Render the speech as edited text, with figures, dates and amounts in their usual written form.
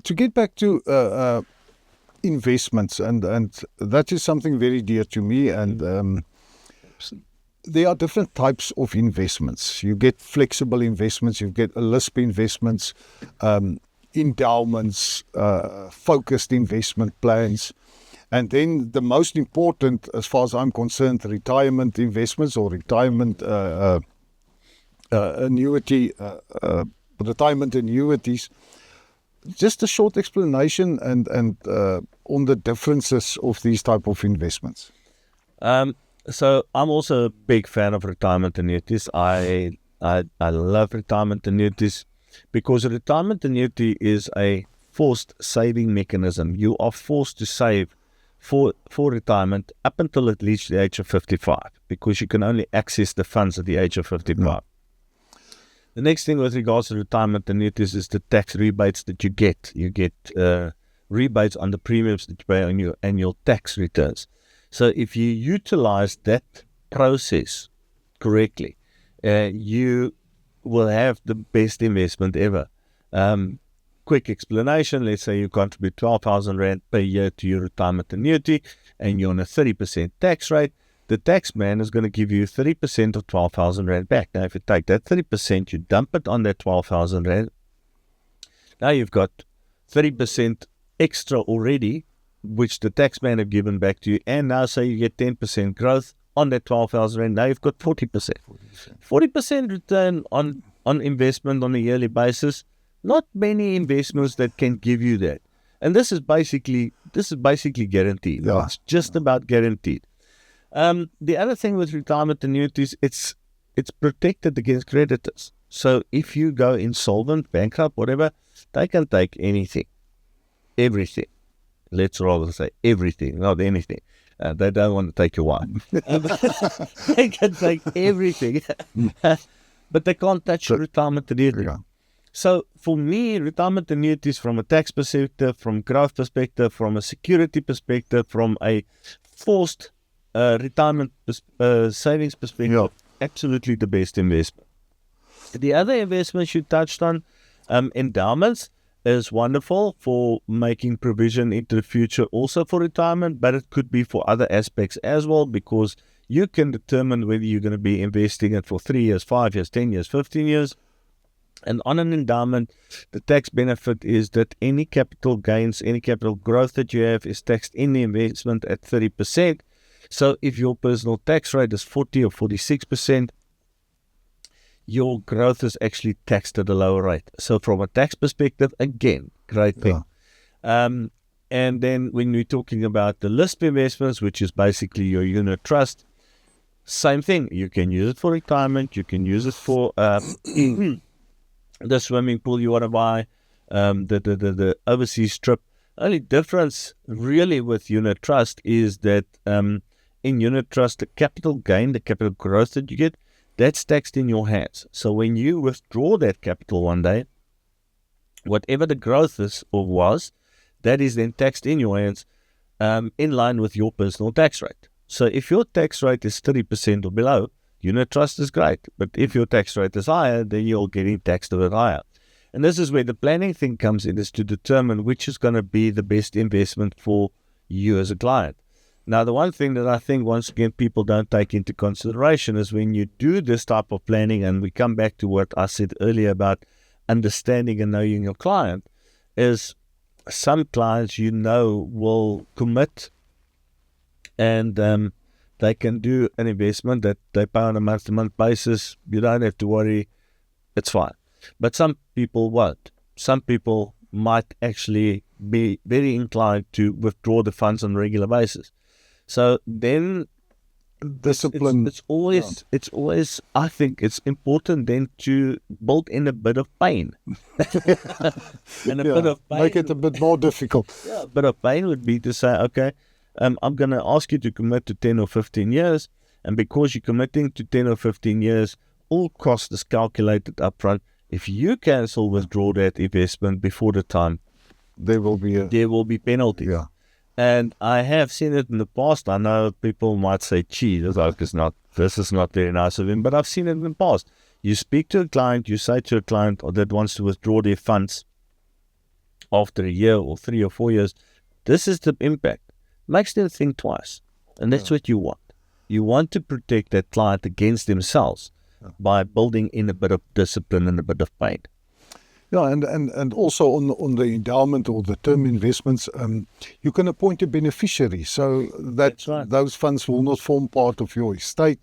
to get back to investments, and that is something very dear to me, and there are different types of investments. You get flexible investments, you get LISP investments, endowments, focused investment plans, and then the most important, as far as I'm concerned, retirement investments or retirement retirement annuities. Just a short explanation and on the differences of these type of investments. So I'm also a big fan of retirement annuities. I love retirement annuities because a retirement annuity is a forced saving mechanism. You are forced to save for retirement up until at least the age of 55, because you can only access the funds at the age of 55. No. The next thing with regards to retirement annuities is the tax rebates that you get. You get rebates on the premiums that you pay on your annual tax returns. So if you utilize that process correctly, you will have the best investment ever. Quick explanation, let's say you contribute 12,000 Rand per year to your retirement annuity and you're on a 30% tax rate. The tax man is going to give you 30% of 12,000 Rand back. Now, if you take that 30%, you dump it on that 12,000 Rand. Now you've got 30% extra already, which the tax man have given back to you. And now say you get 10% growth on that 12,000 Rand. Now you've got 40%. 40% return on investment on a yearly basis. Not many investments that can give you that. And this is basically guaranteed. Yeah. It's just about guaranteed. The other thing with retirement annuities, it's protected against creditors. So if you go insolvent, bankrupt, whatever, they can take anything, everything. Let's rather say everything, not anything. They don't want to take your wife. They can take everything, but they can't touch your retirement annuity. Yeah. So for me, retirement annuities from a tax perspective, from growth perspective, from a security perspective, from a forced retirement savings perspective, absolutely the best investment. The other investments you touched on, endowments, is wonderful for making provision into the future, also for retirement, but it could be for other aspects as well, because you can determine whether you're going to be investing it for 3 years, 5 years, 10 years, 15 years. And on an endowment, the tax benefit is that any capital gains, any capital growth that you have is taxed in the investment at 30%. So if your personal tax rate is 40 or 46%, your growth is actually taxed at a lower rate. So from a tax perspective, again, great thing. Yeah. And then when we're talking about the LISP investments, which is basically your unit trust, same thing. You can use it for retirement. You can use it for the swimming pool you want to buy, the overseas trip. Only difference really with unit trust is that in unit trust, the capital gain, the capital growth that you get, that's taxed in your hands. So when you withdraw that capital one day, whatever the growth is or was, that is then taxed in your hands in line with your personal tax rate. So if your tax rate is 30% or below, unit trust is great. But if your tax rate is higher, then you're getting taxed a bit higher. And this is where the planning thing comes in, is to determine which is going to be the best investment for you as a client. Now, the one thing that I think, once again, people don't take into consideration is when you do this type of planning, and we come back to what I said earlier about understanding and knowing your client, is some clients will commit and they can do an investment that they pay on a month-to-month basis. You don't have to worry. It's fine. But some people won't. Some people might actually be very inclined to withdraw the funds on a regular basis. So then discipline. It's always, I think it's important then to build in a bit of pain. And a bit of pain. Make it a bit more difficult. Yeah, a bit of pain would be to say, okay, I'm going to ask you to commit to 10 or 15 years. And because you're committing to 10 or 15 years, all cost is calculated upfront. If you cancel, withdraw that investment before the time, there will be penalties. Yeah. And I have seen it in the past. I know people might say, gee, this is not very nice of him, but I've seen it in the past. You speak to a client, you say to a client that wants to withdraw their funds, after a year or 3 or 4 years, this is the impact. Makes them think twice. And that's what you want. You want to protect that client against themselves by building in a bit of discipline and a bit of pain. Yeah, and also on the endowment or the term investments, you can appoint a beneficiary so that That's right. those funds will not form part of your estate.